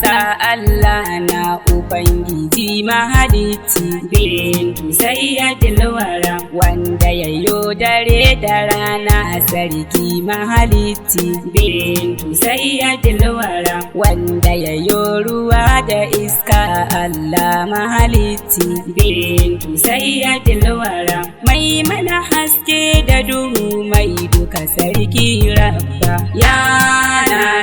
sa Allah na Ubangiji mahalicci bintu sayyadil wara wanda yayo dare da rana sarki mahalicci bintu sayyadil wara wanda yayo ruwa da iska Allah mahalicci bintu sayyadil wara mai mana haske da duhu mai duka sarki rabba ya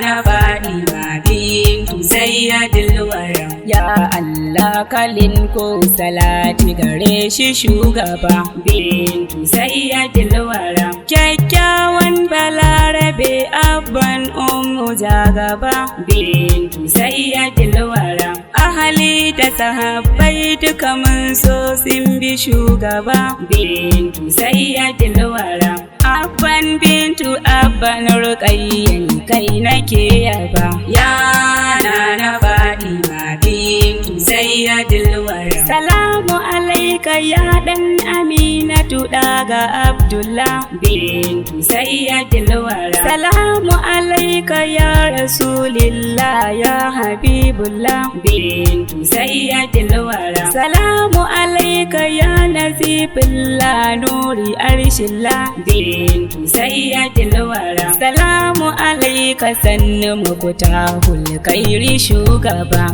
na Fatima bintu sayyadil wara ya Allah kalin ko salati gare shi shugaba bintu sayyadil wara kyakkyawan balarabe abban ummu jagaba bintu sayyadil wara ahali da sahabbai duka mun so sun bi shugaba bintu sayyadil wara abban bintu abban ruqayyan kai nake yaba ya na Fatima bintu sayyadil wara salamu alayka ya dan aminatu daga abdullah bintu sayyadil wara salamu alayka ya rasulillah ya habibullah bintu sayyadil wara salamu alayka ya nazifullah nuri arshillah bintu sayyadil wara salamu alayka sannu mukutahul khairi shugaba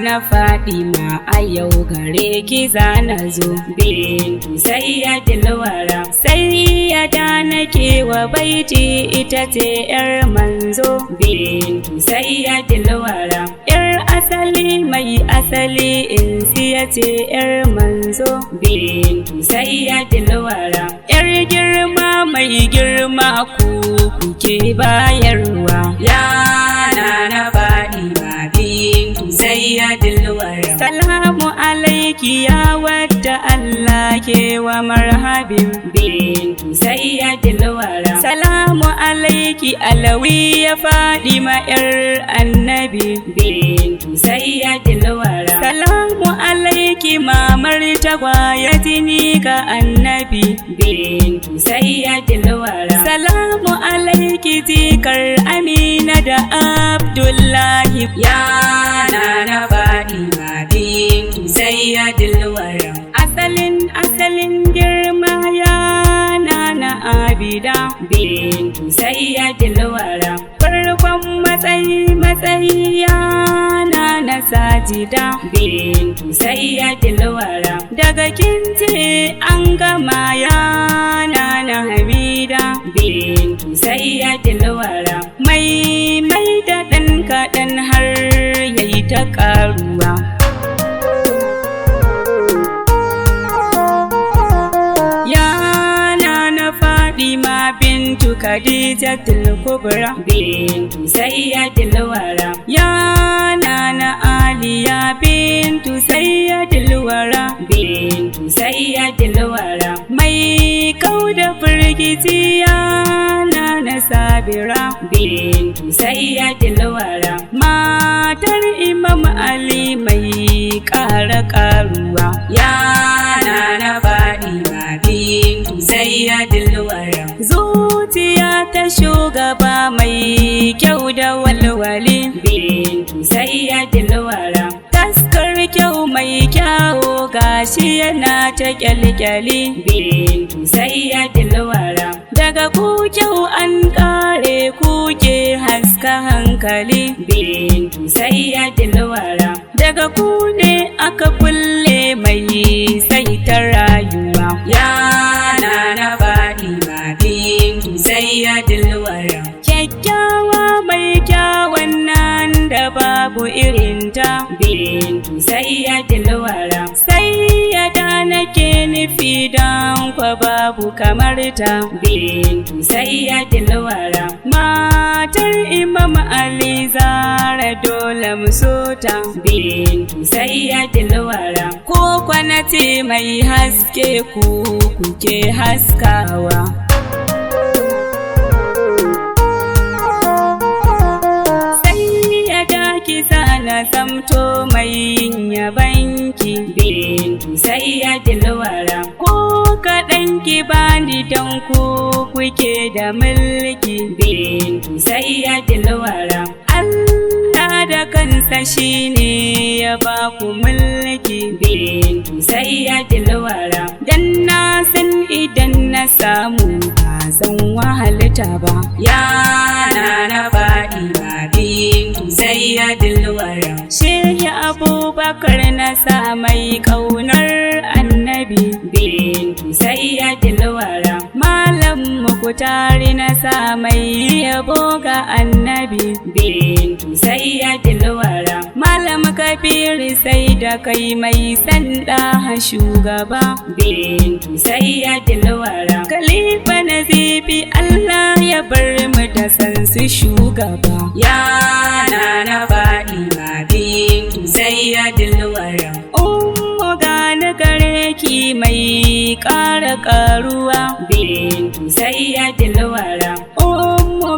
na Fatima a yau gare ki zana zo bintu sayyadil wara sayyada nake wa baiti ita ce yar manzo bintu sayyadil wara yar asali mai asali in siya ce yar manzo bintu sayyadil wara yar girma mai girma ku kuke bayarwa ya na Fatima bintu sayyadil wara salamu alayki ya wadda Allah ke wa marhabin bintu sayyadil wara salamu alayki alawi ya Fatima yar annabi bintu sayyadil wara salamu alayki mamar tagwaye jini ga annabi bintu sayyadil wara salamu alayki jikar Amina da Abdullahi ya na Fatima bintu sayyadil wara asalin girma ya na Abida bintu sayyadil wara farkon matsayi ya na Sajida bintu sayyadil wara daga kince an gama ya na Hamida bintu sayyadil wara mai da dan kaɗan har yayi ta ƙaruwa ya na Fatima bintu Khadijatul Kubra bintu sayyadil wara ya na Aliya bintu sayyadil wara bintu sayyadil wara mai kauda firgici ya na Sabira bintu sayyadil wara matar Imam Ali mai ƙaruwa ya na Fatima bintu sayyadil wara zuciya ta shugaba mai kyau da walwali bintu sayyadil wara taskar kyau mai kyawo gashi yana ta kyalkyali bintu sayyadil wara daga ku kyau an kare kuke haska hankali bintu sayyadil wara daga ku ne aka kulle mai sai ta rayuwa ya na Fatima bintu sayyadil wara kyakkyawa mai kyawun nan da babu irinta bintu sayyadil wara sayyada nake nufi dan kwa babu kamar ta bintu sayyadil wara matar Imam Ali Zara dole mu so ta bintu sayyadil wara ko kwanati mai haske ku kuke haskawa na zamto mai yabanki bintu sayyadil wara ko kaɗan ki bani dan ku kuke da mulki bintu sayyadil wara. Allah da kansa shine ya ba ku mulki bintu sayyadil wara. Dan na san idan na samu ba zan wahalta ba. Ya na faɗi ba bintu sayyadil wara. Shehi Abubakar na sa mai ƙaunar annabi bintu sayyadil wara. Malam Mukutari na sa mai yabo ga annabi bintu sayyadil wara. Malam Kabir sai da kai mai sanda shugaba bintu sayyadil wara. Khalifa Nazifi Allah ya bar mu da san su shugaba. Ya na faɗi ma bintu sayyadil wara. Gane gare ki mai ƙara ƙaruwa bintu sayyadil wara.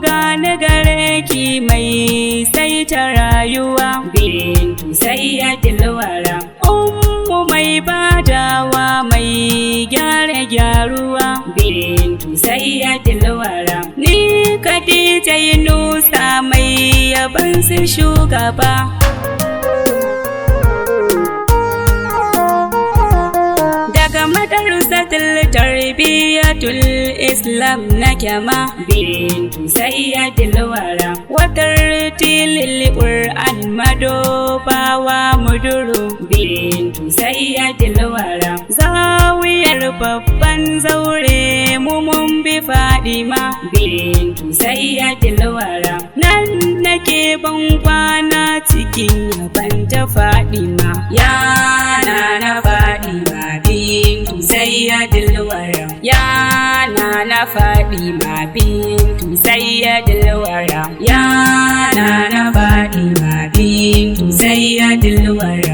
Gane gare ki mai saita rayuwa bintu sayyadil wara. Mai badawa mai gyara gyaruwa bintu sayyadil wara. Ni Khadija Yunusa mai yaban su shugaba. Madrasatul tarbiyatul Islam na kyama bintu sayyadil wara. Watartilil Qur'an madobawa muduru bintu sayyadil wara. Zawiyar babban zaure mu mun bi Fadima bintu sayyadil wara. Nan nake ban kwana cikin yaban ta Fadima. Ya na Fadima bintu sayyadil wara. Ya na Fadima bintu sayyadil wara. Ya na Fadima bintu sayyadil wara.